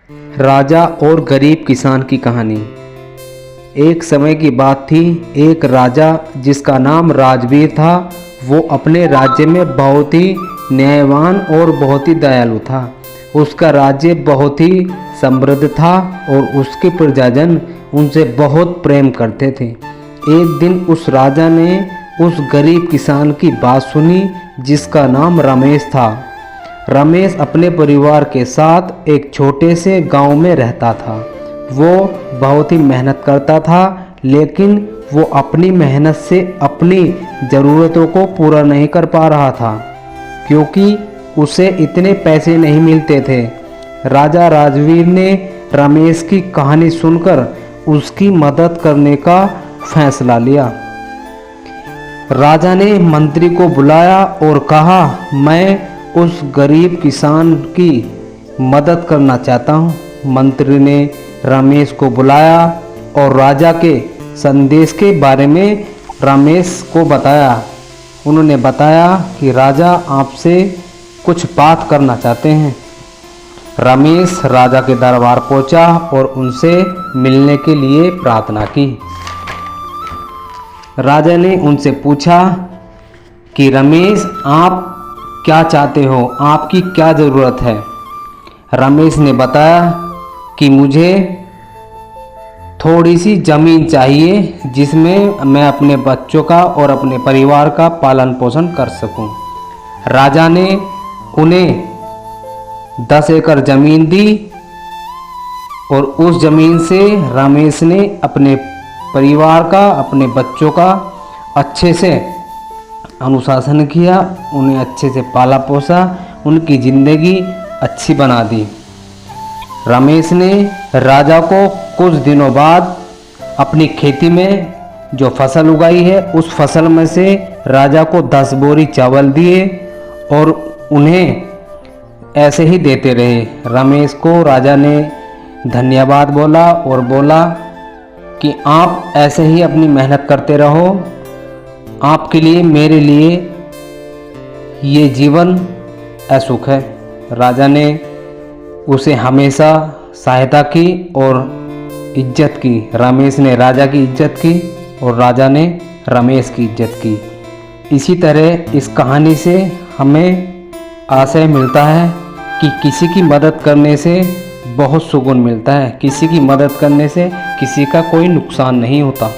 राजा और गरीब किसान की कहानी। एक समय की बात थी। एक राजा जिसका नाम राजवीर था, वो अपने राज्य में बहुत ही न्यायवान और बहुत ही दयालु था। उसका राज्य बहुत ही समृद्ध था और उसके प्रजाजन उनसे बहुत प्रेम करते थे। एक दिन उस राजा ने उस गरीब किसान की बात सुनी जिसका नाम रमेश था। रमेश अपने परिवार के साथ एक छोटे से गांव में रहता था। वो बहुत ही मेहनत करता था, लेकिन वो अपनी मेहनत से अपनी ज़रूरतों को पूरा नहीं कर पा रहा था, क्योंकि उसे इतने पैसे नहीं मिलते थे। राजा राजवीर ने रमेश की कहानी सुनकर उसकी मदद करने का फैसला लिया। राजा ने मंत्री को बुलाया और कहा, मैं उस गरीब किसान की मदद करना चाहता हूँ। मंत्री ने रमेश को बुलाया और राजा के संदेश के बारे में रमेश को बताया। उन्होंने बताया कि राजा आपसे कुछ बात करना चाहते हैं। रमेश राजा के दरबार पहुंचा और उनसे मिलने के लिए प्रार्थना की। राजा ने उनसे पूछा कि रमेश, आप क्या चाहते हो, आपकी क्या ज़रूरत है। रमेश ने बताया कि मुझे थोड़ी सी ज़मीन चाहिए जिसमें मैं अपने बच्चों का और अपने परिवार का पालन पोषण कर सकूं। राजा ने उन्हें 10 एकड़ ज़मीन दी और उस ज़मीन से रमेश ने अपने परिवार का, अपने बच्चों का अच्छे से अनुशासन किया, उन्हें अच्छे से पाला पोसा, उनकी ज़िंदगी अच्छी बना दी। रमेश ने राजा को कुछ दिनों बाद अपनी खेती में जो फसल उगाई है उस फसल में से राजा को 10 बोरी चावल दिए और उन्हें ऐसे ही देते रहे। रमेश को राजा ने धन्यवाद बोला और बोला कि आप ऐसे ही अपनी मेहनत करते रहो, आपके लिए, मेरे लिए ये जीवन असुख है। राजा ने उसे हमेशा सहायता की और इज्जत की। रमेश ने राजा की इज्जत की और राजा ने रमेश की इज्जत की। इसी तरह इस कहानी से हमें आशय मिलता है कि किसी की मदद करने से बहुत सुकून मिलता है। किसी की मदद करने से किसी का कोई नुकसान नहीं होता।